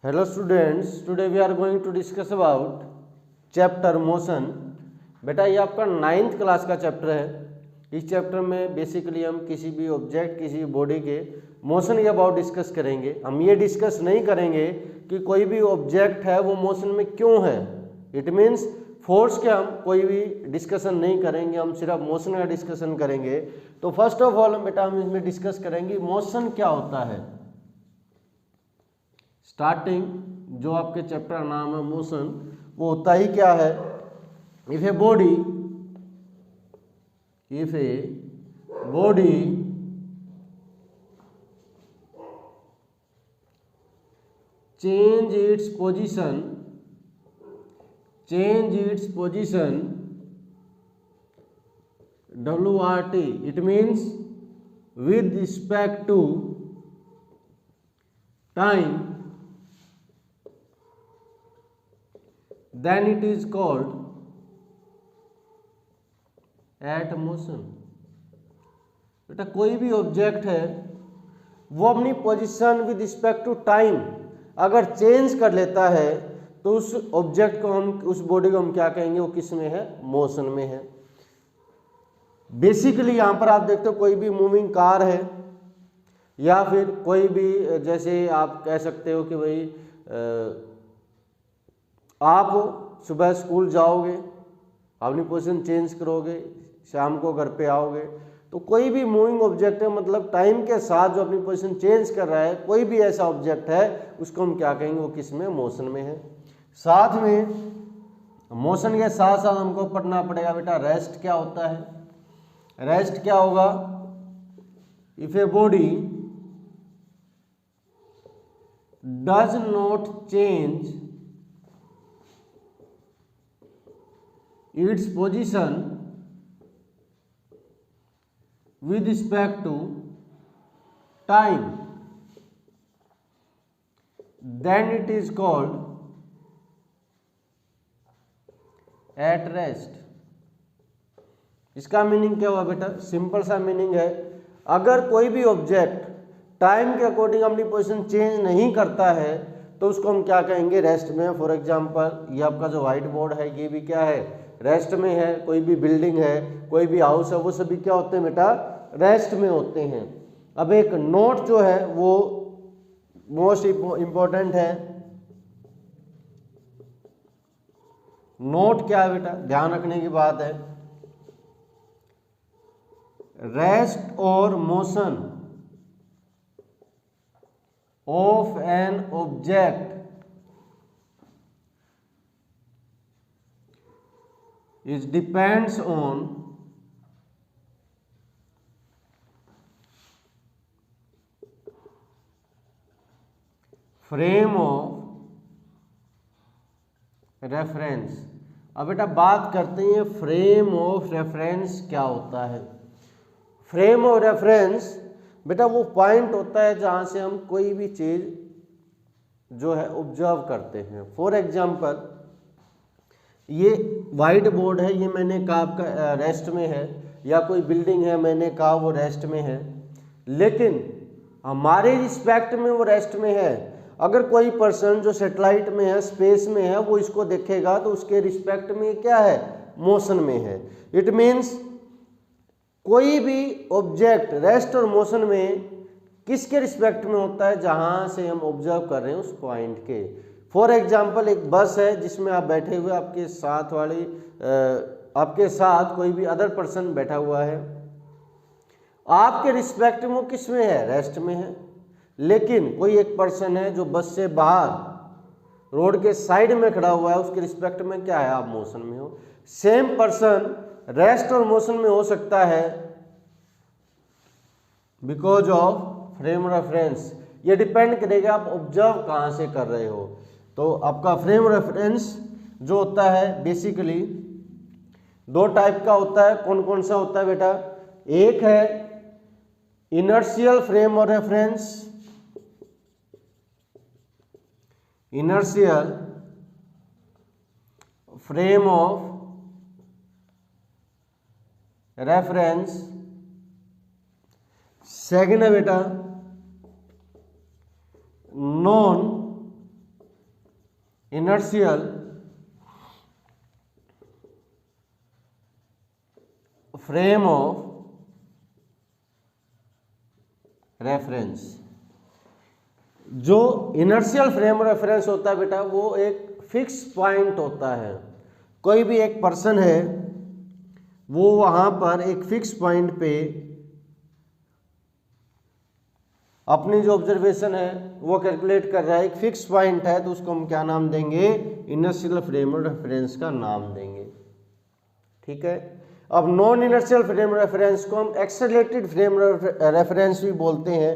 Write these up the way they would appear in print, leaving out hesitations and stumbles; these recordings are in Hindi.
Hello students, today we are going to discuss about chapter motion. बेटा ये आपका 9th क्लास का चैप्टर है। इस चैप्टर में बेसिकली हम किसी भी ऑब्जेक्ट, किसी भी बॉडी के मोशन के अबाउट डिस्कस करेंगे। हम ये डिस्कस नहीं करेंगे कि कोई भी ऑब्जेक्ट है वो मोशन में क्यों है। इट मीन्स फोर्स के हम कोई भी डिस्कशन नहीं करेंगे, हम सिर्फ मोशन का डिस्कशन करेंगे। तो फर्स्ट ऑफ ऑल बेटा हम इसमें डिस्कस करेंगे मोशन क्या होता है। स्टार्टिंग जो आपके चैप्टर का नाम है मोशन, वो होता ही क्या है। If a body change its position WRT, it means with respect to time, then it is called at motion। बेटा कोई भी ऑब्जेक्ट है वो अपनी position with respect to time अगर चेंज कर लेता है तो उस ऑब्जेक्ट को हम, उस बॉडी को हम क्या कहेंगे, वो किस में है, मोशन में है। बेसिकली यहाँ पर आप देखते हो कोई भी मूविंग कार है या फिर कोई भी, जैसे आप कह सकते हो कि भाई आप सुबह स्कूल जाओगे, अपनी पोजीशन चेंज करोगे, शाम को घर पे आओगे, तो कोई भी मूविंग ऑब्जेक्ट है, मतलब टाइम के साथ जो अपनी पोजीशन चेंज कर रहा है, कोई भी ऐसा ऑब्जेक्ट है उसको हम क्या कहेंगे, वो किस में, मोशन में है। साथ में मोशन के साथ साथ हमको पढ़ना पड़ेगा बेटा रेस्ट क्या होता है। रेस्ट क्या होगा, if a body does not change its position with respect to time, then it is called at rest। इसका मीनिंग क्या हुआ बेटा, सिंपल सा मीनिंग है, अगर कोई भी ऑब्जेक्ट टाइम के अकॉर्डिंग अपनी पोजीशन चेंज नहीं करता है तो उसको हम क्या कहेंगे, रेस्ट में। फॉर एग्जांपल ये आपका जो व्हाइट बोर्ड है ये भी क्या है, रेस्ट में है। कोई भी बिल्डिंग है, कोई भी हाउस है, वो सभी क्या होते हैं बेटा, रेस्ट में होते हैं। अब एक नोट जो है वो मोस्ट इंपॉर्टेंट है। नोट क्या है बेटा, ध्यान रखने की बात है, रेस्ट और motion of an object it depends on frame of reference। अब बेटा बात करते हैं फ्रेम ऑफ रेफरेंस क्या होता है। फ्रेम ऑफ रेफरेंस बेटा वो पॉइंट होता है जहां से हम कोई भी चीज जो है ऑब्जर्व करते हैं। फॉर एग्जांपल ये वाइट बोर्ड है, ये मैंने कहा आपका रेस्ट में है, या कोई बिल्डिंग है मैंने कहा वो रेस्ट में है, लेकिन हमारे रिस्पेक्ट में वो रेस्ट में है। अगर कोई पर्सन जो सैटेलाइट में है, स्पेस में है, वो इसको देखेगा तो उसके रिस्पेक्ट में क्या है, मोशन में है। इट मीन्स कोई भी ऑब्जेक्ट रेस्ट और मोशन में किसके रिस्पेक्ट में होता है, जहां से हम ऑब्जर्व कर रहे हैं उस पॉइंट के। फॉर एग्जाम्पल एक बस है जिसमें आप बैठे हुए, आपके साथ वाली आपके साथ कोई भी अदर पर्सन बैठा हुआ है, आपके रिस्पेक्ट में वो किस में है, रेस्ट में है। लेकिन कोई एक पर्सन है जो बस से बाहर रोड के साइड में खड़ा हुआ है, उसके रिस्पेक्ट में क्या है, आप मोशन में हो। सेम पर्सन रेस्ट और मोशन में हो सकता है बिकॉज ऑफ फ्रेम रेफरेंस। ये डिपेंड करेगा आप ऑब्जर्व कहाँ से कर रहे हो। तो आपका फ्रेम रेफरेंस जो होता है बेसिकली दो टाइप का होता है। कौन कौन सा होता है बेटा, एक है इनर्शियल फ्रेम और reference, inertial frame of reference. Second है बेटा non inertial frame of reference. जो इनर्शियल फ्रेम रेफरेंस होता है बेटा वो एक फिक्स पॉइंट होता है। कोई भी एक पर्सन है वो वहां पर एक फिक्स पॉइंट पे अपनी जो ऑब्जर्वेशन है वो कैलकुलेट कर रहा है, एक फिक्स पॉइंट है, तो उसको हम क्या नाम देंगे, इनर्शियल फ्रेम रेफरेंस का नाम देंगे। ठीक है। अब नॉन इनर्शियल फ्रेम रेफरेंस को हम एक्सेलरेटेड फ्रेम रेफरेंस भी बोलते हैं।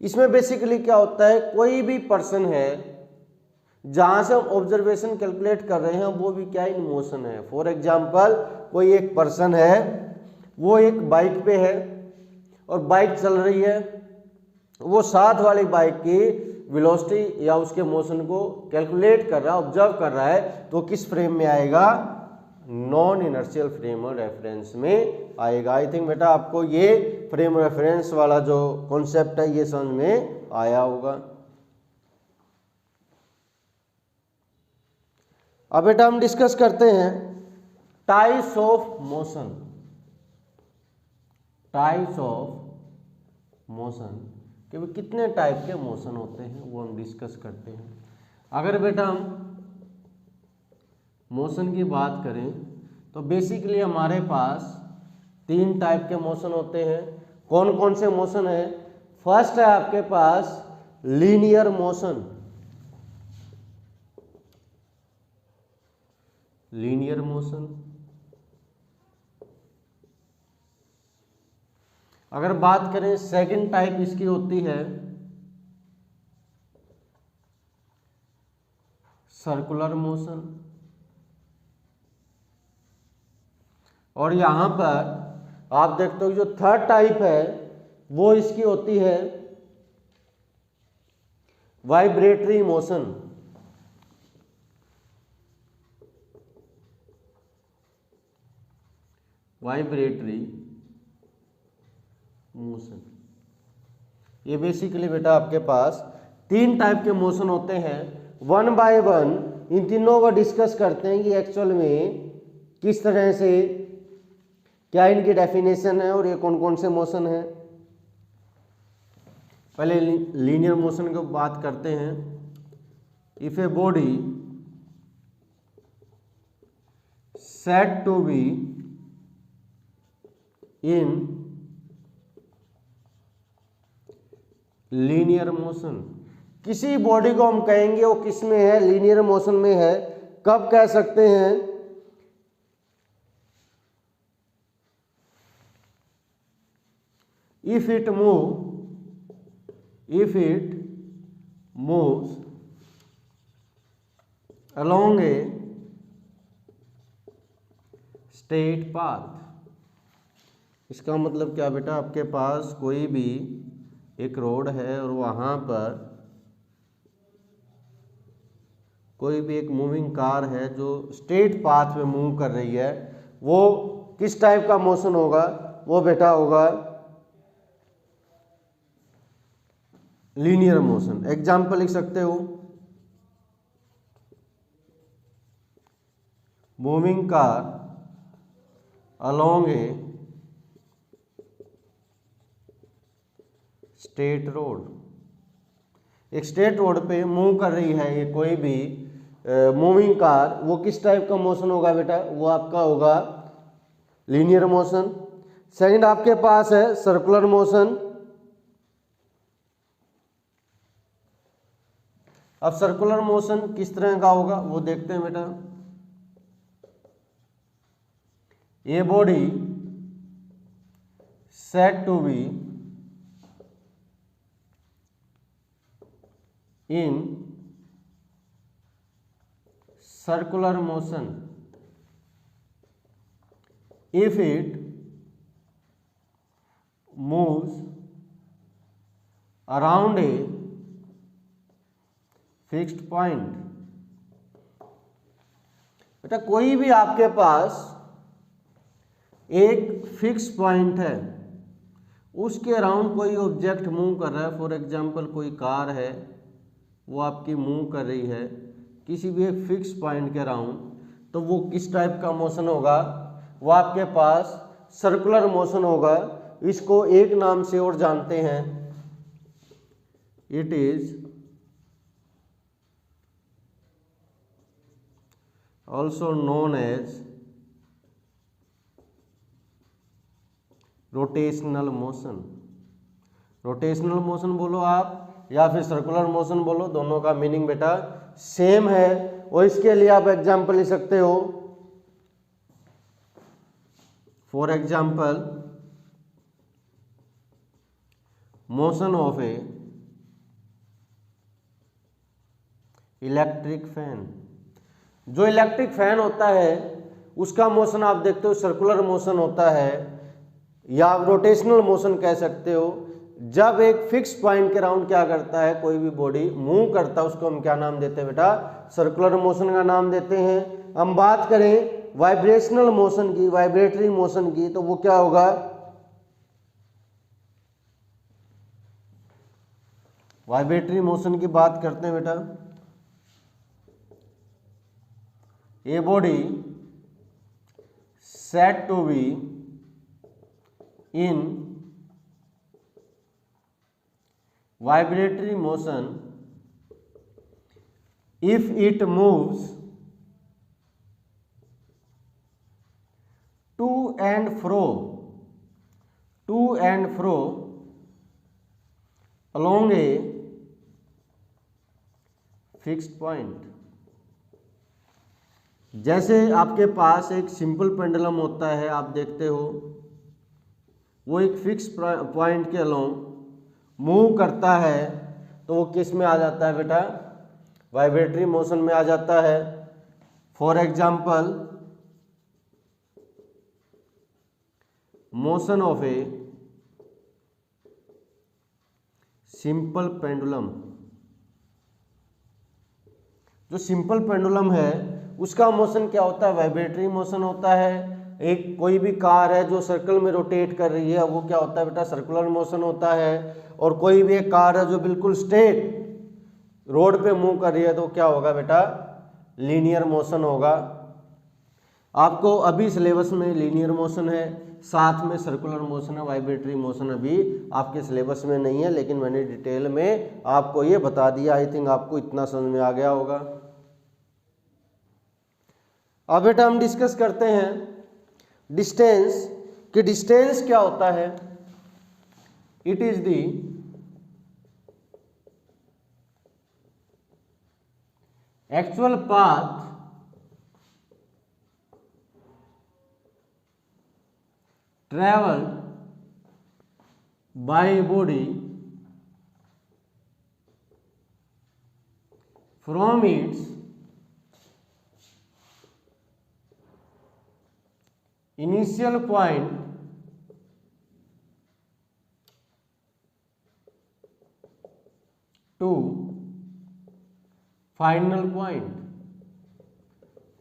इसमें बेसिकली क्या होता है, कोई भी पर्सन है जहां से हम ऑब्जर्वेशन कैलकुलेट कर रहे हैं वो भी क्या इन मोशन है। फॉर एग्जांपल कोई एक पर्सन है वो एक बाइक पे है और बाइक चल रही है, वो साथ वाली बाइक की वेलोसिटी या उसके मोशन को कैलकुलेट कर रहा है, ऑब्जर्व कर रहा है, तो किस फ्रेम में आएगा, नॉन इनर्शियल फ्रेम रेफरेंस में आएगा। आई थिंक बेटा आपको ये फ्रेम रेफरेंस वाला जो कॉन्सेप्ट है ये समझ में आया होगा। अब बेटा हम डिस्कस करते हैं types of motion. Types of motion कि भाई कितने टाइप के मोशन होते हैं वो हम डिस्कस करते हैं। अगर बेटा हम मोशन की बात करें तो बेसिकली हमारे पास 3 टाइप के मोशन होते हैं। कौन कौन से मोशन है? फर्स्ट है आपके पास लीनियर मोशन। Linear motion. अगर बात करें सेकंड टाइप इसकी होती है सर्कुलर मोशन। और यहां पर आप देखते हो जो थर्ड टाइप है वो इसकी होती है वाइब्रेटरी मोशन। Vibratory motion. ये बेसिकली बेटा आपके पास 3 टाइप के मोशन होते हैं। वन बाय वन इन तीनों को डिस्कस करते हैं कि एक्चुअल में किस तरह से, क्या इनकी डेफिनेशन है और ये कौन कौन से मोशन है। पहले लीनियर मोशन की बात करते हैं। If a body said to be in linear motion, किसी बॉडी को हम कहेंगे वो किस में है, लीनियर मोशन में है। कब कह सकते हैं? if it moves along a straight path। इसका मतलब क्या बेटा, आपके पास कोई भी एक रोड है और वहां पर कोई भी एक मूविंग कार है जो स्ट्रेट पाथ में मूव कर रही है, वो किस टाइप का मोशन होगा, वो बेटा होगा लीनियर मोशन। एग्जाम्पल लिख सकते हो, moving car along a straight road. एक स्ट्रेट रोड पे मूव कर रही है ये कोई भी मूविंग कार, वो किस टाइप का मोशन होगा बेटा, वो आपका होगा लीनियर मोशन। सेकंड आपके पास है सर्कुलर मोशन। अब सर्कुलर मोशन किस तरह का होगा वो देखते हैं बेटा। ये body said to be in circular motion if it moves around a fixed point। बेटा कोई भी आपके पास एक फिक्स पॉइंट है, उसके अराउंड कोई ऑब्जेक्ट मूव कर रहा है। फॉर एग्जांपल कोई कार है वो आपकी मूव कर रही है किसी भी एक फिक्स पॉइंट के अराउंड, तो वो किस टाइप का मोशन होगा, वो आपके पास सर्कुलर मोशन होगा। इसको एक नाम से और जानते हैं, it is also known as rotational motion. Rotational motion बोलो आप या फिर सर्कुलर मोशन बोलो, दोनों का मीनिंग बेटा सेम है। और इसके लिए आप एग्जाम्पल ले सकते हो। For example, motion of A electric fan. जो इलेक्ट्रिक फैन होता है उसका मोशन आप देखते हो सर्कुलर मोशन होता है, या आप रोटेशनल मोशन कह सकते हो। जब एक फिक्स पॉइंट के अराउंड क्या करता है, कोई भी बॉडी मूव करता है, उसको हम क्या नाम देते हैं बेटा, सर्कुलर मोशन का नाम देते हैं। हम बात करें वाइब्रेशनल मोशन की, वाइब्रेटरी मोशन की, तो वो क्या होगा, वाइब्रेटरी मोशन की बात करते हैं बेटा। A body said to be in vibratory motion if it moves to and fro along a fixed point। जैसे आपके पास एक सिंपल पेंडुलम होता है, आप देखते हो वो एक फिक्स पॉइंट के अलोंग मूव करता है, तो वो किस में आ जाता है बेटा, वाइब्रेटरी मोशन में आ जाता है। For example, motion of a simple pendulum. जो सिंपल पेंडुलम है उसका मोशन क्या होता है, वाइब्रेटरी मोशन होता है। एक कोई भी कार है जो सर्कल में रोटेट कर रही है, वो क्या होता है बेटा, सर्कुलर मोशन होता है। और कोई भी एक कार है जो बिल्कुल स्ट्रेट रोड पे मूव कर रही है, तो क्या होगा बेटा, लीनियर मोशन होगा। आपको अभी सिलेबस में लीनियर मोशन है, साथ में सर्कुलर मोशन है, वाइब्रेटरी मोशन अभी आपके सिलेबस में नहीं है, लेकिन मैंने डिटेल में आपको ये बता दिया। आई थिंक आपको इतना समझ में आ गया होगा। अब बेटा हम डिस्कस करते हैं डिस्टेंस, कि डिस्टेंस क्या होता है। It is the actual path travelled by body from its initial point two final point.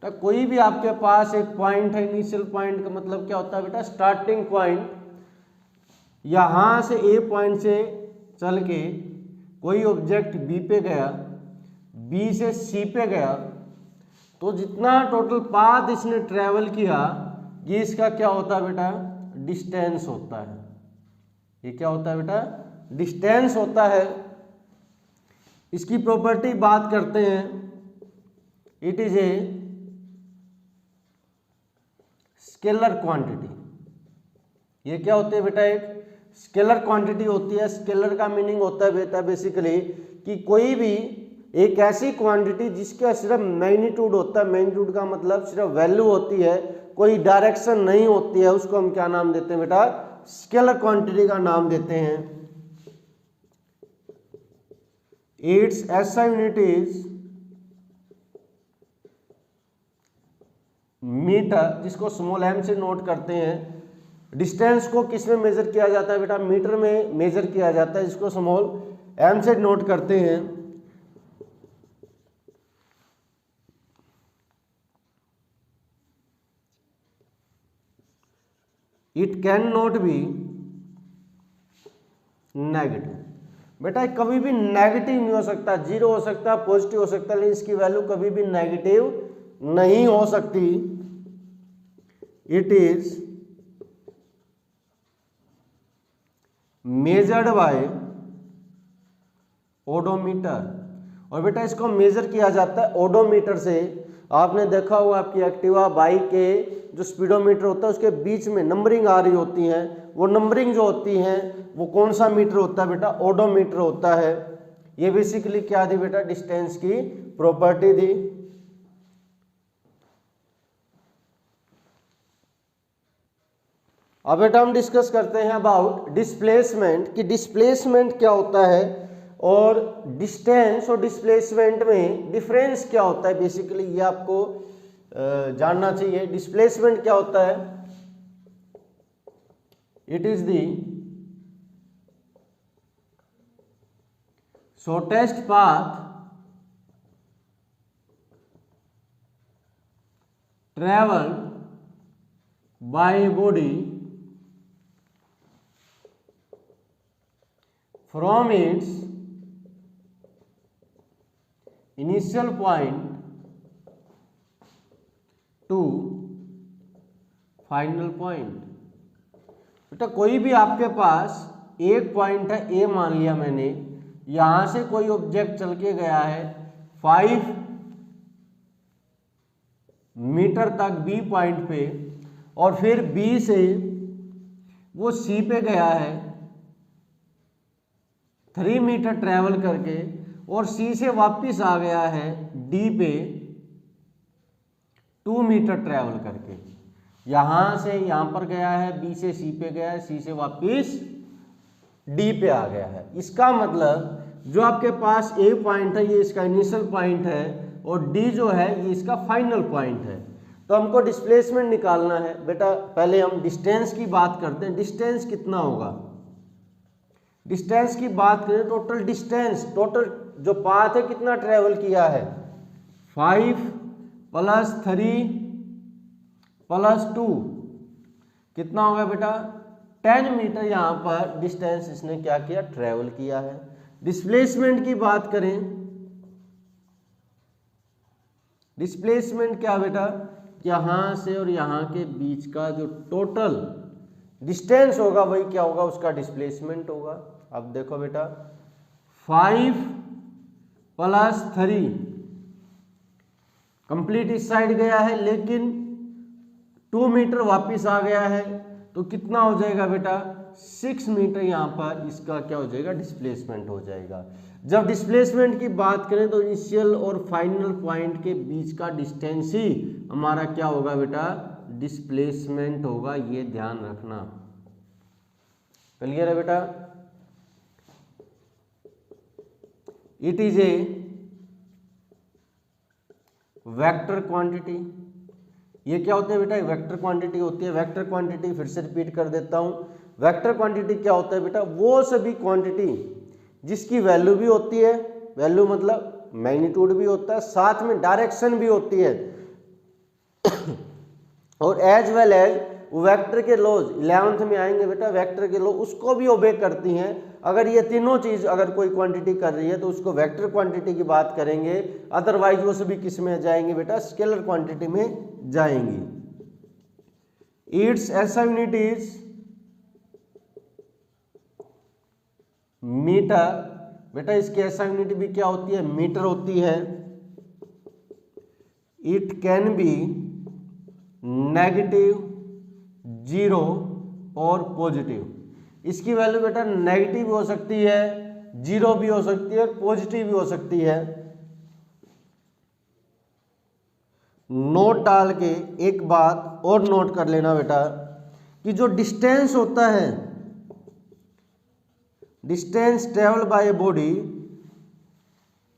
तो कोई भी आपके पास एक पॉइंट है, इनिशियल पॉइंट का मतलब क्या होता है बेटा, स्टार्टिंग पॉइंट। यहां से ए पॉइंट से चल के कोई ऑब्जेक्ट बी पे गया, बी से सी पे गया, तो जितना टोटल पाथ इसने ट्रेवल किया, ये इसका क्या होता है बेटा, डिस्टेंस होता है। ये क्या होता है बेटा, डिस्टेंस होता है। इसकी प्रॉपर्टी बात करते हैं। It is a scalar quantity. ये क्या होती है बेटा, एक स्केलर क्वांटिटी होती है। स्केलर का मीनिंग होता है बेटा बेसिकली कि कोई भी एक ऐसी क्वांटिटी जिसका सिर्फ मैग्नीट्यूड होता है। मैग्नीट्यूड का मतलब सिर्फ वैल्यू होती है, कोई डायरेक्शन नहीं होती है, उसको हम क्या नाम देते हैं बेटा, स्केलर क्वांटिटी का नाम देते हैं। It's SI unit is metre, जिसको स्मॉल m से नोट करते हैं। डिस्टेंस को किस में मेजर किया जाता है बेटा, मीटर में मेजर किया जाता है, जिसको स्मॉल m से नोट करते हैं। It can not be negative. बेटा कभी भी नेगेटिव नहीं हो सकता, जीरो हो सकता है, पॉजिटिव हो सकता है, लेकिन इसकी वैल्यू कभी भी नेगेटिव नहीं हो सकती। It is measured by odometer, और बेटा इसको मेजर किया जाता है ओडोमीटर से। आपने देखा होगा आपकी एक्टिवा बाइक के जो स्पीडोमीटर होता है उसके बीच में नंबरिंग आ रही होती है, वो नंबरिंग जो होती है वो कौन सा मीटर होता है बेटा, ओडोमीटर होता है। ये बेसिकली क्या थी बेटा, डिस्टेंस की प्रॉपर्टी थी। अब बेटा हम डिस्कस करते हैं अबाउट डिस्प्लेसमेंट, कि डिस्प्लेसमेंट क्या होता है और डिस्टेंस और डिस्प्लेसमेंट में डिफरेंस क्या होता है। बेसिकली ये आपको जानना चाहिए। डिस्प्लेसमेंट क्या होता है, it is the shortest path travelled by body from its initial point to final point। बेटा कोई भी आपके पास एक पॉइंट है ए, मान लिया मैंने, यहां से कोई ऑब्जेक्ट चल के गया है 5 मीटर तक बी पॉइंट पे, और फिर बी से वो सी पे गया है 3 मीटर ट्रेवल करके, और सी से वापस आ गया है डी पे 2 मीटर ट्रेवल करके। यहां से यहां पर गया है, बी से सी पे गया है, सी से वापस डी पे आ गया है। इसका मतलब जो आपके पास ए पॉइंट है ये इसका इनिशियल पॉइंट है, और डी जो है ये इसका फाइनल पॉइंट है। तो हमको डिस्प्लेसमेंट निकालना है। बेटा पहले हम डिस्टेंस की बात करते हैं। डिस्टेंस कितना होगा, डिस्टेंस की बात करें, टोटल डिस्टेंस, टोटल जो पाथ है कितना ट्रेवल किया है, 5 + 3 + 2 कितना होगा बेटा, 10 मीटर यहाँ पर डिस्टेंस इसने क्या किया, ट्रेवल किया है। डिस्प्लेसमेंट की बात करें, डिस्प्लेसमेंट क्या बेटा, यहाँ से और यहाँ के बीच का जो टोटल डिस्टेंस होगा वही क्या होगा, उसका डिस्प्लेसमेंट होगा। अब देखो बेटा 5 + 3 कंप्लीट इस साइड गया है, लेकिन 2 मीटर वापस आ गया है, तो कितना हो जाएगा बेटा, 6 मीटर यहाँ पर इसका क्या हो जाएगा, डिस्प्लेसमेंट हो जाएगा। जब डिस्प्लेसमेंट की बात करें तो इनिशियल और फाइनल पॉइंट के बीच का डिस्टेंस ही हमारा क्या होगा बेटा, डिस्प्लेसमेंट होगा। ये ध्यान रखना। क्लियर है बेटा। It is a vector quantity. ये क्या होता है बेटा, वेक्टर क्वांटिटी होती है। वेक्टर क्वांटिटी फिर से रिपीट कर देता हूं। वेक्टर क्वांटिटी क्या होता है बेटा, वो सभी क्वांटिटी जिसकी वैल्यू भी होती है, वैल्यू मतलब मैग्नीट्यूड भी होता है, साथ में डायरेक्शन भी होती है, और एज वेल एज वेक्टर के लॉज 11th में आएंगे बेटा, वेक्टर के लॉ उसको भी ओबे करती हैं। अगर ये तीनों चीज अगर कोई क्वांटिटी कर रही है तो उसको वेक्टर क्वांटिटी की बात करेंगे, अदरवाइज वो सभी किस में जाएंगे बेटा, स्केलर क्वांटिटी में जाएंगी। इट्स ऐसा यूनिट इज मीटर। बेटा इसकी ऐसा यूनिट भी क्या होती है, मीटर होती है। इट कैन बी नेगेटिव, 0 और पॉजिटिव। इसकी वैल्यू बेटा नेगेटिव भी हो सकती है, 0 भी हो सकती है, और पॉजिटिव भी हो सकती है। नोट डाल के एक बात और नोट कर लेना बेटा, कि जो डिस्टेंस होता है, distance travel by a body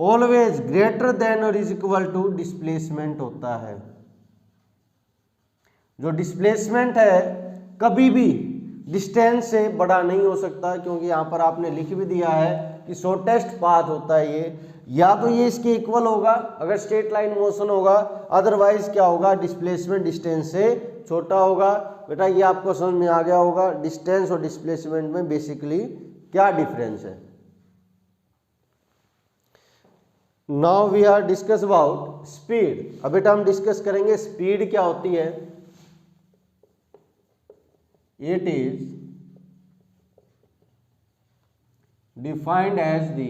always greater than और इज इक्वल टू डिस्प्लेसमेंट होता है। जो डिस्प्लेसमेंट है कभी भी डिस्टेंस से बड़ा नहीं हो सकता, क्योंकि यहां पर आपने लिख भी दिया है कि शॉर्टेस्ट पाथ होता है ये, या तो ये इसके इक्वल होगा अगर स्ट्रेट लाइन मोशन होगा, अदरवाइज क्या होगा, डिस्प्लेसमेंट डिस्टेंस से छोटा होगा। बेटा ये आपको समझ में आ गया होगा डिस्टेंस और डिस्प्लेसमेंट में बेसिकली क्या डिफरेंस है। Now we are discuss about speed. अब बेटा हम डिस्कस करेंगे स्पीड क्या होती है। It is defined as the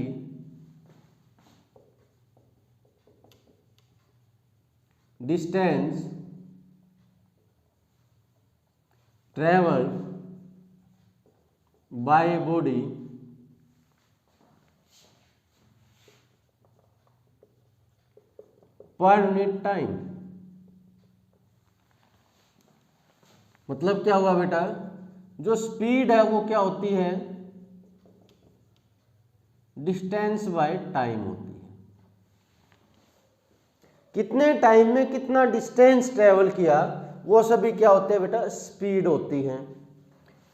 distance travelled by a body per unit time। मतलब क्या हुआ बेटा, जो स्पीड है वो क्या होती है, डिस्टेंस बाय टाइम होती है। कितने टाइम में कितना डिस्टेंस ट्रेवल किया, वो सभी क्या होते हैं बेटा, स्पीड होती है।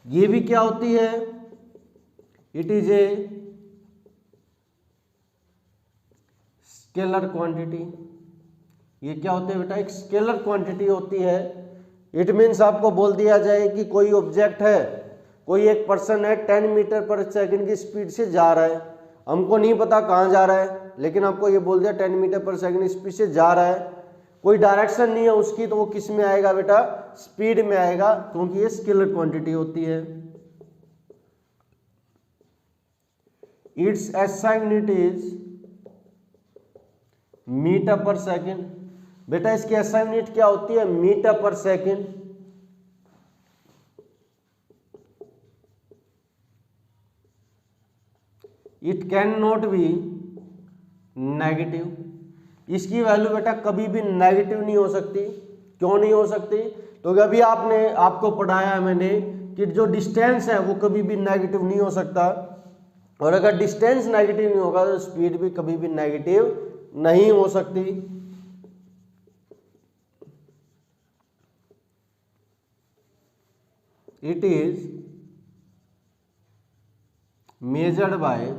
ये भी क्या होती है, it is a scalar quantity. ये क्या होते हैं बेटा, एक स्केलर क्वांटिटी होती है। इट मीन्स आपको बोल दिया जाए कि कोई ऑब्जेक्ट है, कोई एक पर्सन है 10 मीटर पर सेकंड की स्पीड से जा रहा है। हमको नहीं पता कहाँ जा रहा है, लेकिन आपको ये बोल दिया 10 मीटर पर सेकंड स्पीड से जा रहा है। कोई डायरेक्शन नहीं है उसकी, तो वो किस में आएगा बेटा, स्पीड में आएगा, क्योंकि ये स्केलर क्वांटिटी होती है। It's SI unit is metre per second. बेटा इसकी SI यूनिट क्या होती है, metre per second. It can not be negative. इसकी वैल्यू बेटा कभी भी नेगेटिव नहीं हो सकती। क्यों नहीं हो सकती, तो अभी आपको पढ़ाया है मैंने कि जो डिस्टेंस है वो कभी भी नेगेटिव नहीं हो सकता, और अगर डिस्टेंस नेगेटिव नहीं होगा तो स्पीड भी कभी भी नेगेटिव नहीं हो सकती। It is measured by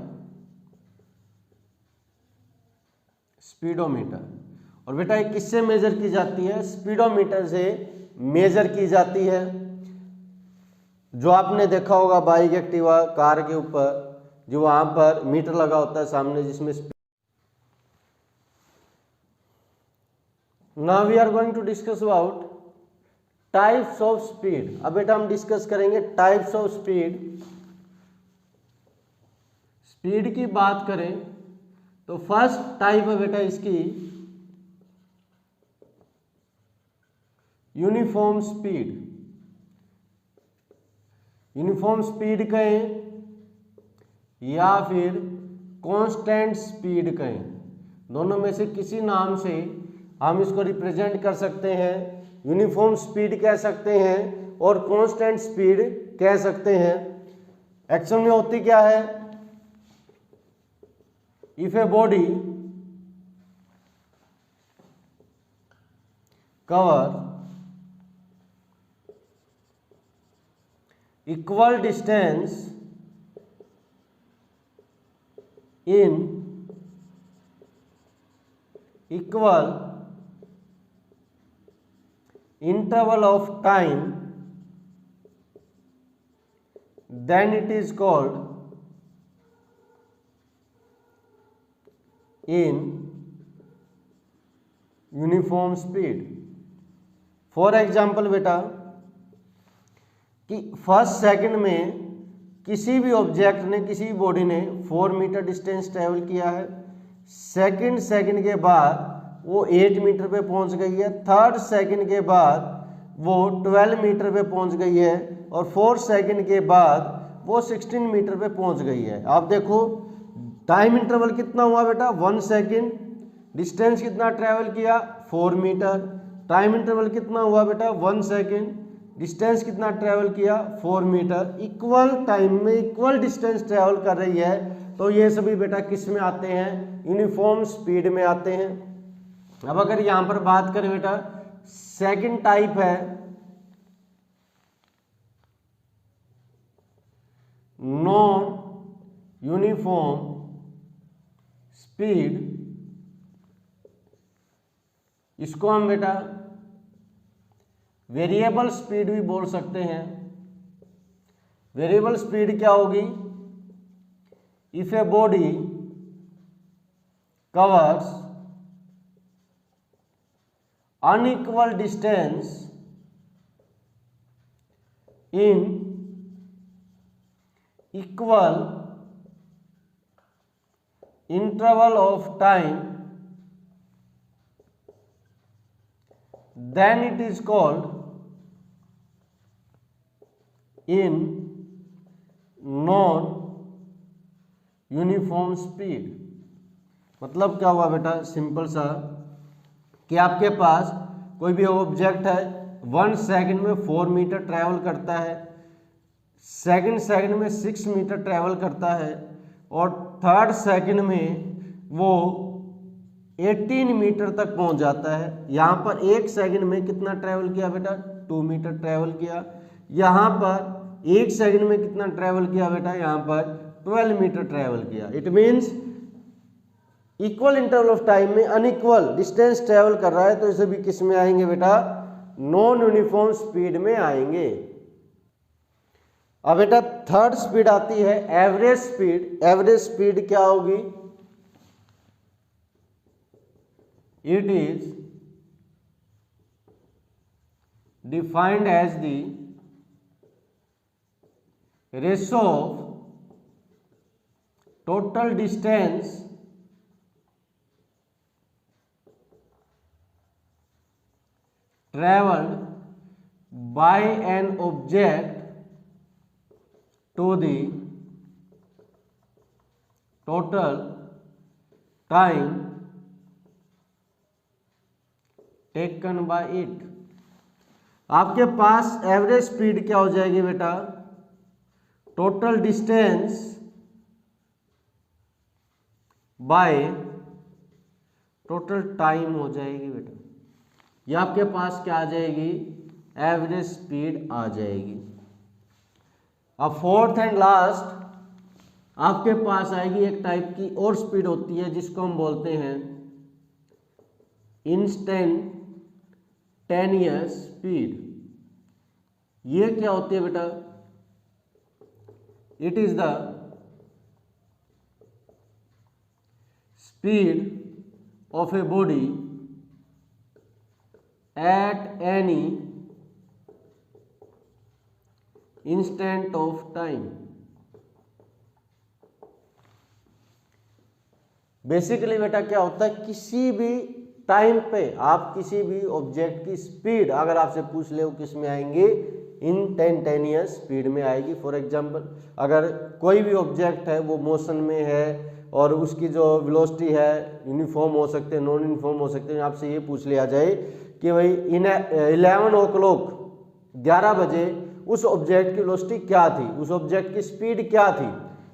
speedometer. और बेटा ये किससे मेजर की जाती है, स्पीडोमीटर से मेजर की जाती है। जो आपने देखा होगा बाइक, एक्टिवा, कार के ऊपर जो वहां पर मीटर लगा होता है सामने, जिसमें now we are going to discuss about types of speed. अब बेटा हम डिस्कस करेंगे टाइप्स ऑफ स्पीड। स्पीड की बात करें तो फर्स्ट टाइप है बेटा इसकी यूनिफॉर्म स्पीड। यूनिफॉर्म स्पीड कहें या फिर कांस्टेंट स्पीड कहें, दोनों में से किसी नाम से हम इसको रिप्रेजेंट कर सकते हैं। यूनिफॉर्म स्पीड कह सकते हैं और कांस्टेंट स्पीड कह सकते हैं। एक्चुअल में होती क्या है, if a body cover equal distance in equal interval of time, then it is called in uniform speed. For example बेटा कि फर्स्ट सेकंड में किसी भी ऑब्जेक्ट ने, किसी भी बॉडी ने 4 मीटर डिस्टेंस ट्रेवल किया है। सेकंड के बाद वो 8 मीटर पे पहुंच गई है। थर्ड सेकंड के बाद वो 12 मीटर पे पहुंच गई है, और फोर्थ सेकंड के बाद वो 16 मीटर पे पहुंच गई है। आप देखो टाइम इंटरवल कितना हुआ बेटा, 1 सेकेंड। डिस्टेंस कितना ट्रेवल किया, 4 मीटर। टाइम इंटरवल कितना हुआ बेटा, 1 सेकेंड। डिस्टेंस कितना ट्रेवल किया, 4 मीटर। इक्वल टाइम में इक्वल डिस्टेंस ट्रेवल कर रही है, तो ये सभी बेटा किस में आते हैं, यूनिफॉर्म स्पीड में आते हैं। अब अगर यहां पर बात करें बेटा, सेकंड टाइप है नॉन यूनिफॉर्म स्पीड। इसको हम बेटा वेरिएबल स्पीड भी बोल सकते हैं। वेरिएबल स्पीड क्या होगी, if a body covers unequal distance in equal interval of time, then it is called in non uniform speed. मतलब क्या हुआ बेटा, सिंपल सा कि आपके पास कोई भी ऑब्जेक्ट है 1 सेकंड में 4 मीटर ट्रैवल करता है, सेकंड में 6 मीटर ट्रैवल करता है, और थर्ड सेकंड में वो 18 मीटर तक पहुंच जाता है। यहाँ पर 1 सेकंड में कितना ट्रैवल किया बेटा, 2 मीटर ट्रैवल किया। यहाँ पर 1 सेकंड में कितना ट्रैवल किया बेटा, यहाँ पर 12 मीटर ट्रैवल किया। It means equal interval of time में अनइक्वल डिस्टेंस ट्रैवल कर रहा है, तो इसे भी किस में आएंगे बेटा, नॉन यूनिफॉर्म स्पीड में आएंगे। अब बेटा थर्ड स्पीड आती है एवरेज स्पीड। एवरेज स्पीड क्या होगी, it is defined as the ratio of total distance traveled by an object to the total time taken by it। आपके पास एवरेज स्पीड क्या हो जाएगी बेटा, total distance by total time हो जाएगी बेटा। ये आपके पास क्या आ जाएगी, एवरेज स्पीड आ जाएगी। अब फोर्थ एंड लास्ट आपके पास आएगी एक टाइप की और स्पीड होती है जिसको हम बोलते हैं इंस्टेंटेनियस स्पीड। ये क्या होती है बेटा, it is the speed of a body at any instant of time। Basically बेटा क्या होता है, किसी भी टाइम पे आप किसी भी ऑब्जेक्ट की स्पीड अगर आपसे पूछ ले, वो किस में आएंगे, इंस्टेंटेनियस स्पीड में आएगी। फॉर एग्जांपल अगर कोई भी ऑब्जेक्ट है वो मोशन में है और उसकी जो वेलोसिटी है यूनिफॉर्म हो सकते हैं, नॉन यूनिफॉर्म हो सकते हैं, आपसे ये पूछ लिया जाए कि भाई इन 11 o'clock 11 बजे उस ऑब्जेक्ट की वेलोसिटी क्या थी, उस ऑब्जेक्ट की स्पीड क्या थी,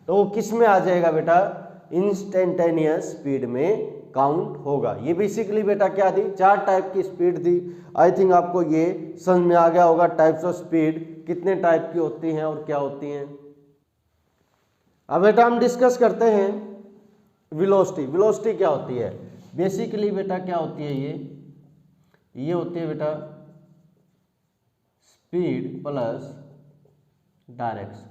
तो वो किस में आ जाएगा बेटा, इंस्टेंटेनियस स्पीड में काउंट होगा। ये बेसिकली बेटा क्या थी, 4 टाइप की स्पीड थी। आई थिंक आपको ये समझ में आ गया होगा टाइप्स ऑफ स्पीड कितने टाइप की होती हैं और क्या होती हैं। अब बेटा हम डिस्कस करते हैं वेलोसिटी। वेलोसिटी क्या होती है, बेसिकली बेटा क्या होती है, ये होती है बेटा स्पीड प्लस डायरेक्शन।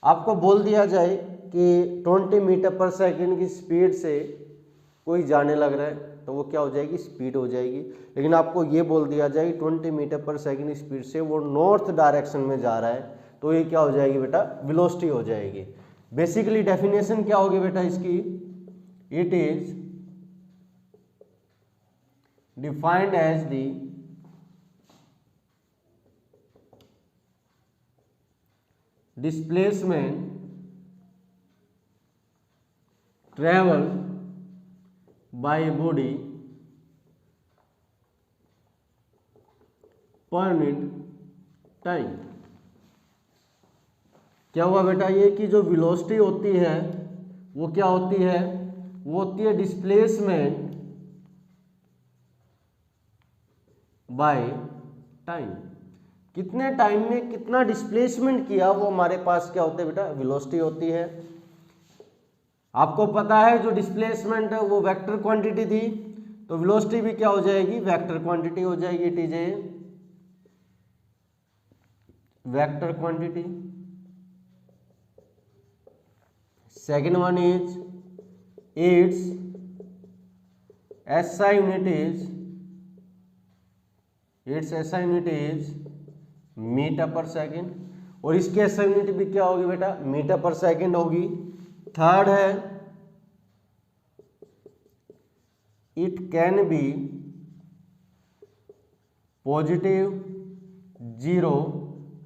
आपको बोल दिया जाए कि 20 मीटर पर सेकंड की स्पीड से कोई जाने लग रहा है तो वो क्या हो जाएगी, स्पीड हो जाएगी। लेकिन आपको ये बोल दिया जाए 20 मीटर पर सेकंड स्पीड से वो नॉर्थ डायरेक्शन में जा रहा है तो ये क्या हो जाएगी बेटा, वेलोसिटी हो जाएगी। बेसिकली डेफिनेशन क्या होगी बेटा इसकी, it is defined as the displacement travel by body per minute time. क्या हुआ बेटा, ये कि जो वेलोसिटी होती है वो क्या होती है, वो होती है डिस्प्लेसमेंट बाय टाइम। कितने टाइम में कितना डिस्प्लेसमेंट किया वो हमारे पास क्या होता है बेटा, वेलोसिटी होती है। आपको पता है जो डिस्प्लेसमेंट है वो वेक्टर क्वांटिटी थी, तो वेलोसिटी भी क्या हो जाएगी, वेक्टर क्वांटिटी हो जाएगी। It is a vector quantity. Second one is its SI unit is metre per second, और इसकी SI यूनिट भी क्या होगी बेटा, मीटर पर सेकेंड होगी। थर्ड है it can be positive, zero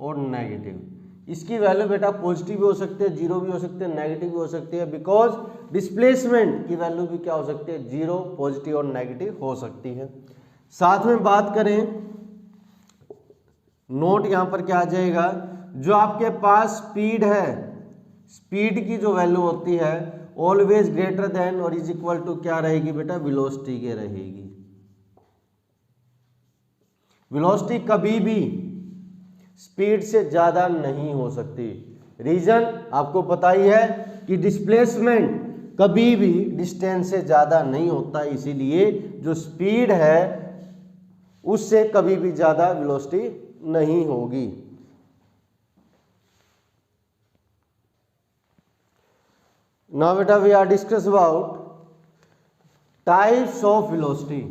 और नेगेटिव। इसकी वैल्यू बेटा पॉजिटिव भी हो सकती है, जीरो भी हो सकती है, नेगेटिव भी हो सकती है, बिकॉज डिस्प्लेसमेंट की वैल्यू भी क्या हो सकती है, जीरो, पॉजिटिव और नेगेटिव हो सकती है। साथ में बात करें, नोट यहां पर क्या आ जाएगा, जो आपके पास स्पीड है, स्पीड की जो वैल्यू होती है ऑलवेज ग्रेटर देन और इज इक्वल टू क्या रहेगी बेटा, वेलोसिटी के रहेगी। वेलोसिटी कभी भी स्पीड से ज्यादा नहीं हो सकती। रीजन आपको पता ही है कि डिस्प्लेसमेंट कभी भी डिस्टेंस से ज्यादा नहीं होता, इसीलिए जो स्पीड है उससे कभी भी ज्यादा वेलोसिटी नहीं होगी। नाउ बेटा we are discuss about types of velocity.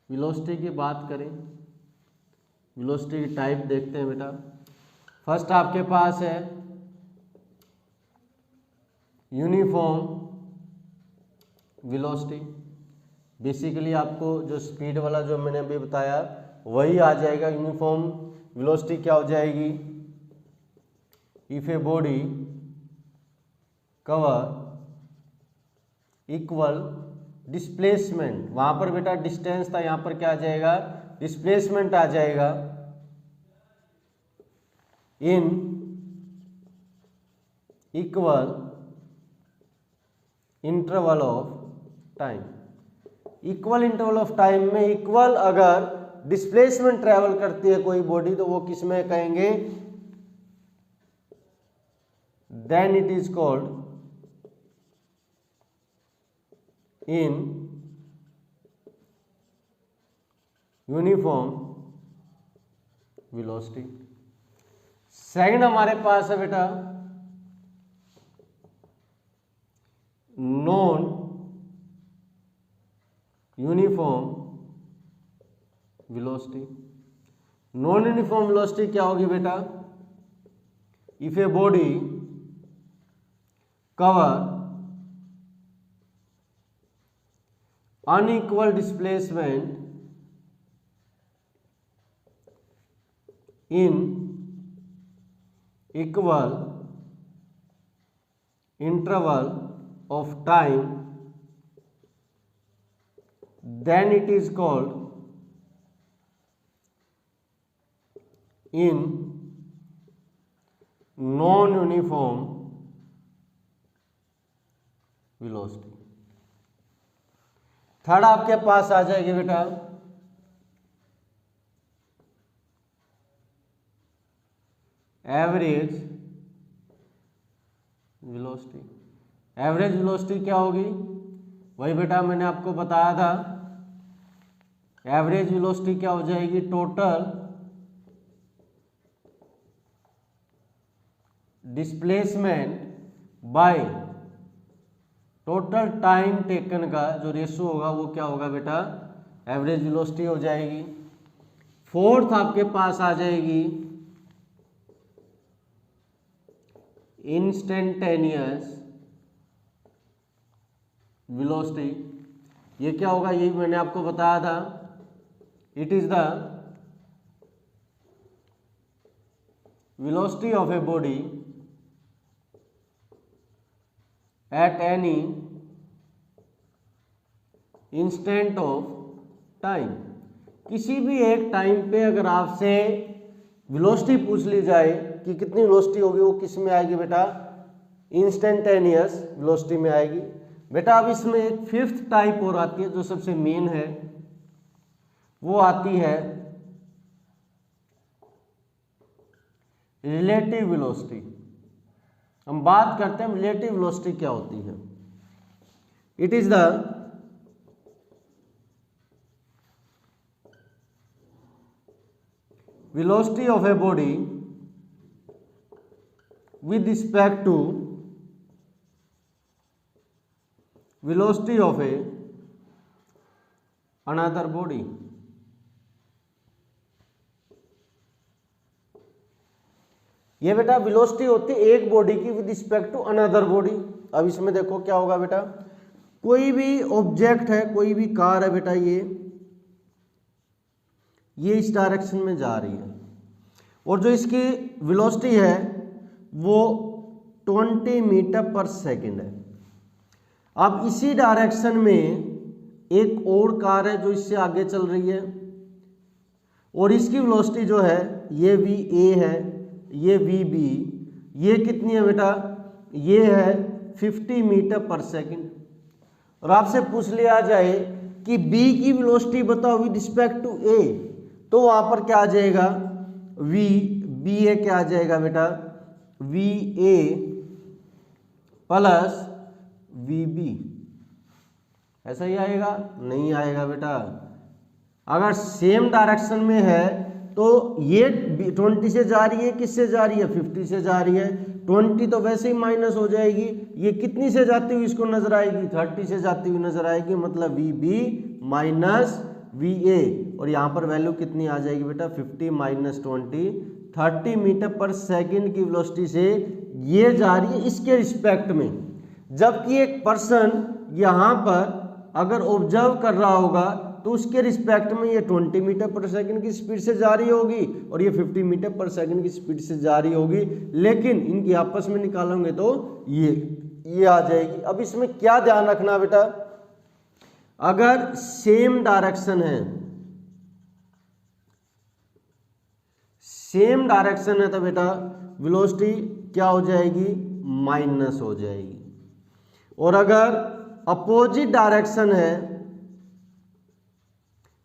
Velocity की बात करें, वेलोसिटी की टाइप देखते हैं बेटा। फर्स्ट आपके पास है यूनिफॉर्म वेलोसिटी। बेसिकली आपको जो स्पीड वाला जो मैंने अभी बताया वही आ जाएगा। यूनिफॉर्म वेलोसिटी क्या हो जाएगी, if a body cover equal displacement, वहां पर बेटा डिस्टेंस था, यहां पर क्या आ जाएगा, डिस्प्लेसमेंट आ जाएगा, in equal interval of time. Equal interval of time में इक्वल अगर डिस्प्लेसमेंट ट्रेवल करती है कोई बॉडी तो वो किस में कहेंगे, then it is called in uniform velocity. Second हमारे पास है बेटा non uniform velocity. Non uniform velocity क्या होगी बेटा, if a body cover unequal displacement in equal interval of time, then it is called in non-uniform velocity। Third आपके पास आ जाएगी बेटा एवरेज वेलोसिटी। एवरेज वेलोसिटी क्या होगी, वही बेटा मैंने आपको बताया था, एवरेज वेलोसिटी क्या हो जाएगी, total displacement by total time taken का जो रेशो होगा वो क्या होगा बेटा, एवरेज वेलोसिटी हो जाएगी। फोर्थ आपके पास आ जाएगी इंस्टेंटेनियस वेलोसिटी। ये क्या होगा, यही मैंने आपको बताया था, it is the velocity of a body at any instant of time. किसी भी एक टाइम पे अगर आपसे वेलोसिटी पूछ ली जाए कि कितनी वेलोसिटी होगी, वो किस में आएगी बेटा, इंस्टेंटेनियस वेलोसिटी में आएगी। बेटा अब इसमें एक फिफ्थ टाइप और आती है जो सबसे मेन है, वो आती है रिलेटिव वेलोसिटी। हम बात करते हैं रिलेटिव वेलोसिटी क्या होती है। It is the velocity of a body with respect to velocity of a another body. ये बेटा वेलोसिटी होती है एक बॉडी की with respect to another body. अब इसमें देखो क्या होगा बेटा, कोई भी ऑब्जेक्ट है, कोई भी कार है बेटा, ये इस डायरेक्शन में जा रही है और जो इसकी वेलोसिटी है वो 20 मीटर पर सेकंड है। अब इसी डायरेक्शन में एक और कार है जो इससे आगे चल रही है और इसकी वेलोसिटी जो है ये वी ए है, ये वी बी, ये कितनी है बेटा, ये है 50 मीटर पर सेकंड। और आपसे पूछ लिया जाए कि बी की वेलोसिटी बताओ विद रिस्पेक्ट टू ए, तो वहां पर क्या आ जाएगा, वी बी ए क्या आ जाएगा बेटा, V A plus V B. ऐसा ही आएगा? नहीं आएगा बेटा। अगर सेम डायरेक्शन में है तो ये 20 से जा रही है, किससे जा रही है, 50 से जा रही है। 20 तो वैसे ही माइनस हो जाएगी, ये कितनी से जाती हुई इसको नजर आएगी, 30 से जाती हुई नजर आएगी, मतलब V B minus V A. और यहाँ पर वैल्यू कितनी आ जाएगी बेटा, 50 माइनस 20, 30 मीटर पर सेकंड की वेलोसिटी से ये जा रही है इसके रिस्पेक्ट में। जबकि एक पर्सन यहाँ पर अगर ऑब्जर्व कर रहा होगा तो उसके रिस्पेक्ट में ये 20 मीटर पर सेकंड की स्पीड से जा रही होगी और ये 50 मीटर पर सेकंड की स्पीड से जा रही होगी, लेकिन इनकी आपस में निकालोगे तो ये आ जाएगी। अब इसमें क्या ध्यान रखना बेटा, अगर सेम डायरेक्शन है, सेम डायरेक्शन है तो बेटा वेलोसिटी क्या हो जाएगी, माइनस हो जाएगी। और अगर अपोजिट डायरेक्शन है,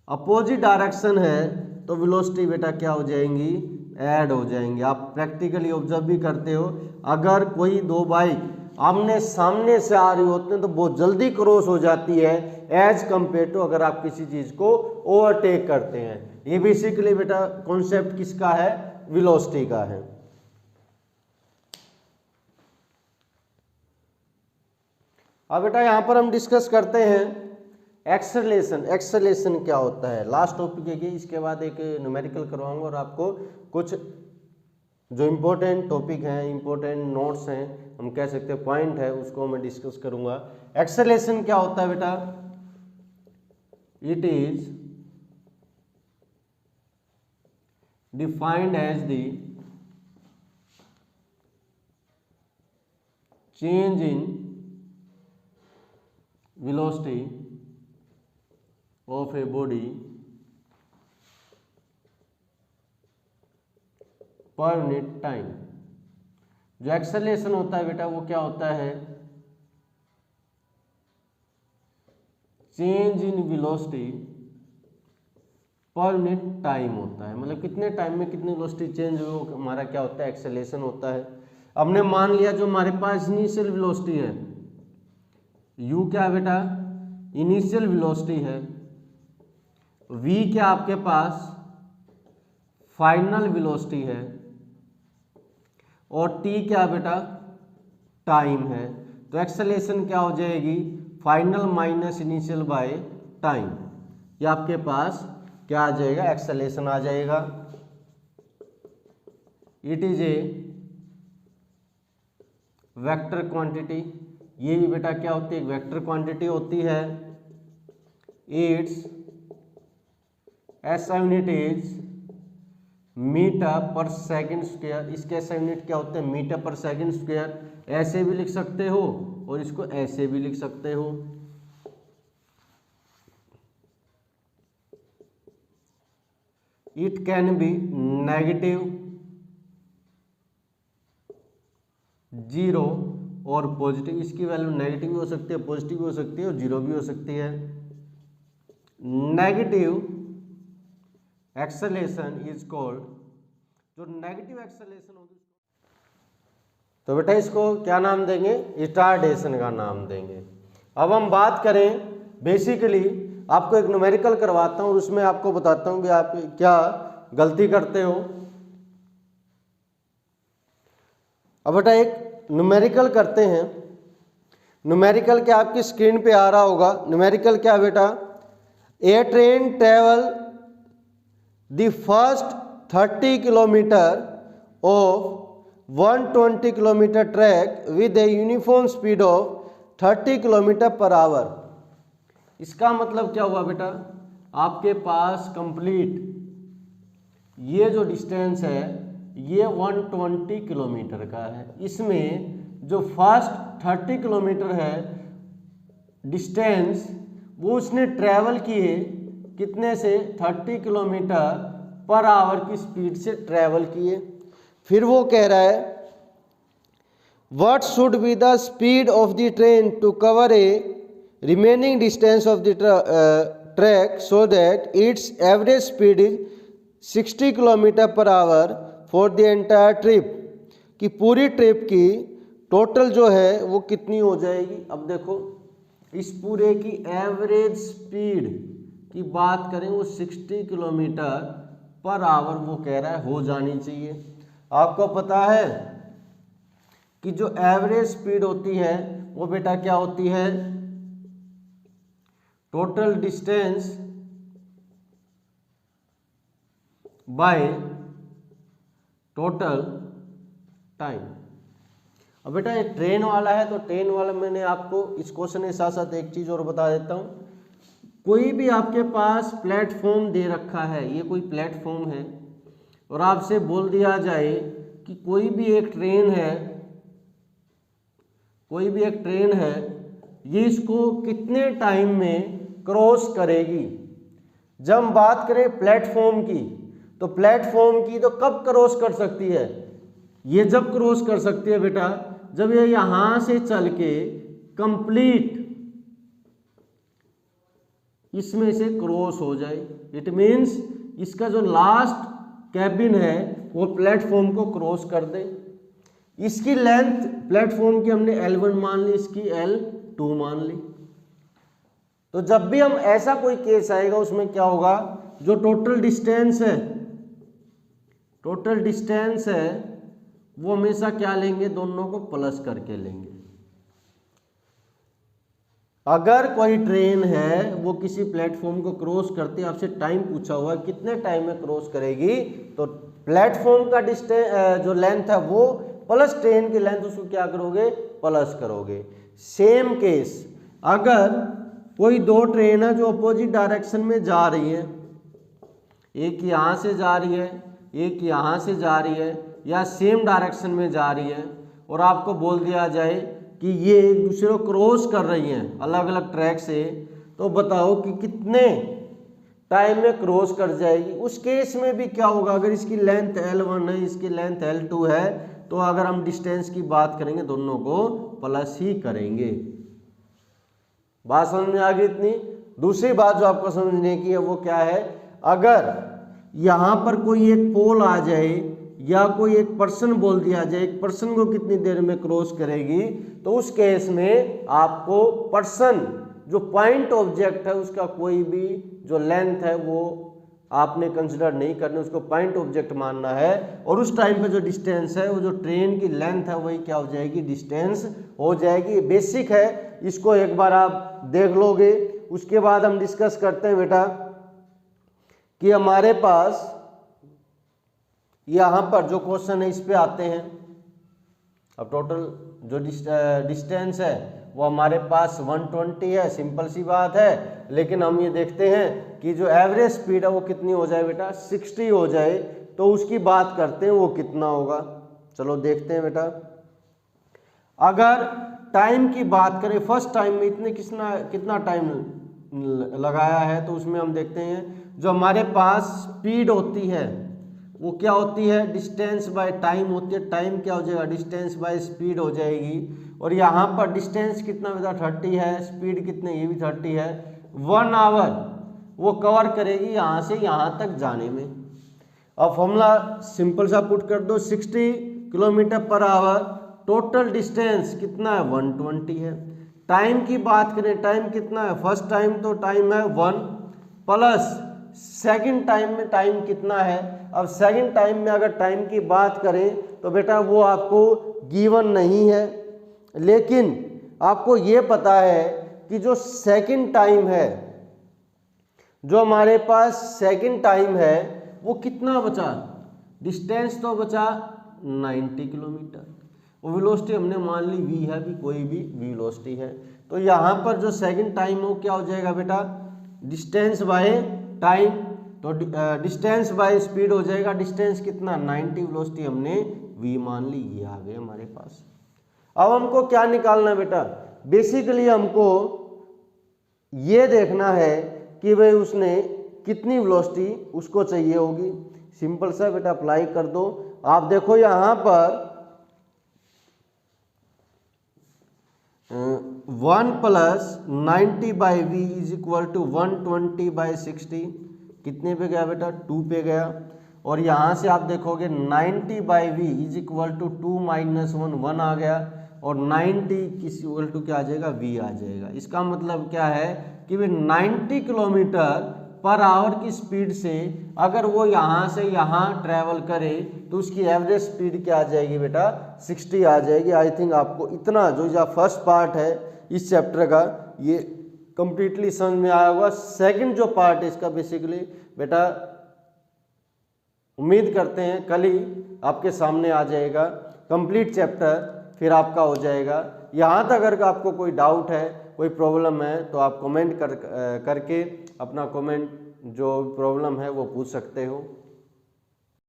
अपोजिट डायरेक्शन है तो वेलोसिटी बेटा क्या हो जाएंगी, ऐड हो जाएंगी। आप प्रैक्टिकली ऑब्जर्व भी करते हो, अगर कोई दो बाइक आमने सामने से आ रही होती हैं तो बहुत जल्दी क्रॉस हो जाती है एज कंपेयर टू अगर आप किसी चीज को ओवरटेक करते हैं। ये बेसिकली बेटा कॉन्सेप्ट किसका है, वेलोसिटी का है। अब बेटा यहां पर हम डिस्कस करते हैं एक्सेलरेशन। एक्सेलरेशन क्या होता है, लास्ट टॉपिक है ये, इसके बाद एक न्यूमेरिकल करवाऊंगा और आपको कुछ जो इम्पोर्टेंट टॉपिक हैं, इम्पोर्टेंट नोट्स हैं, हम कह सकते हैं पॉइंट है, उसको मैं डिस्कस करूंगा। एक्सेलरेशन क्या होता है बेटा, it is defined as the change in velocity of a body per unit time। जो एक्सेलरेशन होता है बेटा वो क्या होता है, change in velocity per unit time होता है, मतलब कितने टाइम में कितनी वेलोसिटी चेंज हो हमारा क्या होता है, एक्सेलरेशन होता है। हमने मान लिया जो हमारे पास इनिशियल वेलोसिटी है, u क्या है बेटा, इनिशियल वेलोसिटी है, v क्या आपके पास फाइनल वेलोसिटी है, और t क्या बेटा टाइम है। तो एक्सेलरेशन क्या हो जाएगी, final minus initial by time. ये आपके पास क्या आ जाएगा, एक्सेलरेशन आ जाएगा। It is a vector quantity, ये भी बेटा क्या होती है, एक वेक्टर क्वांटिटी होती है। इट्स ऐसा unit is metre per second square. इसके ऐसा यूनिट क्या होते हैं, मीटर पर सेकंड स्क्वायर। ऐसे भी लिख सकते हो और इसको ऐसे भी लिख सकते हो। इट कैन बी नेगेटिव, 0 और पॉजिटिव। इसकी वैल्यू नेगेटिव भी हो सकती है, पॉजिटिव भी हो सकती है और 0 भी हो सकती है। नेगेटिव एक्सेलरेशन इज कॉल्ड, जो नेगेटिव एक्सेलरेशन होगी तो बेटा इसको क्या नाम देंगे, रिटार्डेशन का नाम देंगे। अब हम बात करें, बेसिकली आपको एक न्यूमेरिकल करवाता हूं और उसमें आपको बताता हूं कि आप क्या गलती करते हो। अब बेटा एक न्यूमेरिकल करते हैं न्यूमेरिकल क्या आपकी स्क्रीन पे आ रहा होगा। न्यूमेरिकल क्या बेटा, a train travel the first 30 kilometre of 120 kilometre track with a uniform speed of 30 kilometre per hour. इसका मतलब क्या हुआ बेटा, आपके पास कंप्लीट ये जो डिस्टेंस है ये 120 किलोमीटर का है। इसमें जो फर्स्ट 30 किलोमीटर है डिस्टेंस वो उसने ट्रैवल किए कितने से, 30 किलोमीटर पर आवर की स्पीड से ट्रैवल किए। फिर वो कह रहा है what should be the speed of the train to cover a remaining distance of the track so that its average speed is 60 kilometre per hour for the entire trip, कि पूरी ट्रिप की टोटल जो है वो कितनी हो जाएगी। अब देखो इस पूरे की एवरेज स्पीड की बात करें वो 60 किलोमीटर पर आवर वो कह रहा है हो जानी चाहिए। आपको पता है कि जो एवरेज स्पीड होती है वो बेटा क्या होती है, total distance by total time. अब बेटा ये ट्रेन वाला है तो ट्रेन वाला मैंने आपको इस क्वेश्चन के साथ साथ एक चीज़ और बता देता हूँ। कोई भी आपके पास प्लेटफॉर्म दे रखा है, ये कोई प्लेटफॉर्म है और आपसे बोल दिया जाए कि कोई भी एक ट्रेन है, कोई भी एक ट्रेन है ये इसको कितने टाइम में क्रॉस करेगी। जब हम बात करें प्लेटफॉर्म की तो प्लेटफॉर्म की तो कब क्रॉस कर सकती है, ये जब क्रॉस कर सकती है बेटा जब ये यहां से चल के कंप्लीट इसमें से क्रॉस हो जाए। इट मीन्स इसका जो लास्ट कैबिन है वो प्लेटफॉर्म को क्रॉस कर दे। इसकी लेंथ प्लेटफॉर्म की हमने L1 मान ली, इसकी L2 मान ली। तो जब भी हम ऐसा कोई केस आएगा उसमें क्या होगा, जो टोटल डिस्टेंस है, टोटल डिस्टेंस है वो हमेशा क्या लेंगे, दोनों को प्लस करके लेंगे। अगर कोई ट्रेन है वो किसी प्लेटफॉर्म को क्रॉस करते, आपसे टाइम पूछा हुआ कितने टाइम में क्रॉस करेगी, तो प्लेटफॉर्म का डिस्टेंस जो लेंथ है वो प्लस ट्रेन की लेंथ, उसको क्या करोगे, प्लस करोगे। सेम केस अगर कोई दो ट्रेन है जो अपोजिट डायरेक्शन में जा रही है, एक यहाँ से जा रही है एक यहाँ से जा रही है या सेम डायरेक्शन में जा रही है, और आपको बोल दिया जाए कि ये एक दूसरे को क्रॉस कर रही हैं अलग अलग ट्रैक से, तो बताओ कि कितने टाइम में क्रॉस कर जाएगी। उस केस में भी क्या होगा, अगर इसकी लेंथ L1 है इसकी लेंथ L2 है तो अगर हम डिस्टेंस की बात करेंगे दोनों को प्लस ही करेंगे। बात समझ में आ गई इतनी। दूसरी बात जो आपको समझने की है वो क्या है, अगर यहाँ पर कोई एक पोल आ जाए या कोई एक पर्सन बोल दिया जाए एक पर्सन को कितनी देर में क्रॉस करेगी, तो उस केस में आपको पर्सन जो पॉइंट ऑब्जेक्ट है उसका कोई भी जो लेंथ है वो आपने कंसिडर नहीं करनी, उसको पॉइंट ऑब्जेक्ट मानना है। और उस टाइम पे जो डिस्टेंस है वो जो ट्रेन की लेंथ है वही क्या हो जाएगी, डिस्टेंस हो जाएगी। बेसिक है, इसको एक बार आप देख लोगे। उसके बाद हम डिस्कस करते हैं बेटा कि हमारे पास यहाँ पर जो क्वेश्चन है इस पे आते हैं। अब टोटल जो डिस्टेंस है वो हमारे पास 120 है, सिंपल सी बात है। लेकिन हम ये देखते हैं कि जो एवरेज स्पीड है वो कितनी हो जाए बेटा, 60 हो जाए, तो उसकी बात करते हैं वो कितना होगा। चलो देखते हैं बेटा। अगर टाइम की बात करें, फर्स्ट टाइम में इतने कितना टाइम लगाया है, तो उसमें हम देखते हैं जो हमारे पास स्पीड होती है वो क्या होती है, डिस्टेंस बाय टाइम होती है। टाइम क्या हो जाएगा, डिस्टेंस बाय स्पीड हो जाएगी। और यहाँ पर डिस्टेंस कितना बेटा 30 है, स्पीड कितने, ये भी 30 है। 1 आवर वो कवर करेगी यहाँ से यहाँ तक जाने में। अब फॉर्मूला सिंपल सा पुट कर दो, 60 kilometre per our, total distance कितना है 120 है। टाइम की बात करें, टाइम कितना है, फर्स्ट टाइम तो टाइम है 1 प्लस सेकंड टाइम में टाइम कितना है। अब सेकंड टाइम में अगर टाइम की बात करें तो बेटा वो आपको गिवन नहीं है, लेकिन आपको ये पता है कि जो सेकंड टाइम है, जो हमारे पास सेकंड टाइम है वो कितना बचा, डिस्टेंस तो बचा 90 किलोमीटर, वो वेलोसिटी हमने मान ली v है, भी कोई भी वेलोसिटी है। तो यहाँ पर जो सेकंड टाइम हो क्या हो जाएगा बेटा, डिस्टेंस बाय टाइम, तो डिस्टेंस बाय स्पीड हो जाएगा, डिस्टेंस कितना 90, वेलोसिटी हमने v मान ली, ये आ गए हमारे पास। अब हमको क्या निकालना है बेटा, बेसिकली हमको ये देखना है कि भाई उसने कितनी वेलोसिटी उसको चाहिए होगी। सिंपल सा बेटा अप्लाई कर दो। आप देखो यहाँ पर 1 + 90/v = 120/60, कितने पे गया बेटा, 2 पे गया। और यहाँ से आप देखोगे 90/v = 2 - 1, 1 आ गया, और 90 किसी इक्वल टू क्या आ जाएगा, v आ जाएगा। इसका मतलब क्या है कि भाई 90 किलोमीटर पर आवर की स्पीड से अगर वो यहाँ से यहाँ ट्रैवल करे तो उसकी एवरेज स्पीड क्या आ जाएगी बेटा, 60 आ जाएगी। आई थिंक आपको इतना जो फर्स्ट पार्ट है इस चैप्टर का ये कंप्लीटली समझ में आया होगा। सेकंड जो पार्ट है इसका बेसिकली बेटा उम्मीद करते हैं कल ही आपके सामने आ जाएगा कंप्लीट चैप्टर, फिर आपका हो जाएगा। यहाँ तक अगर आपको कोई डाउट है, कोई प्रॉब्लम है तो आप कमेंट करके अपना कमेंट जो प्रॉब्लम है वो पूछ सकते हो।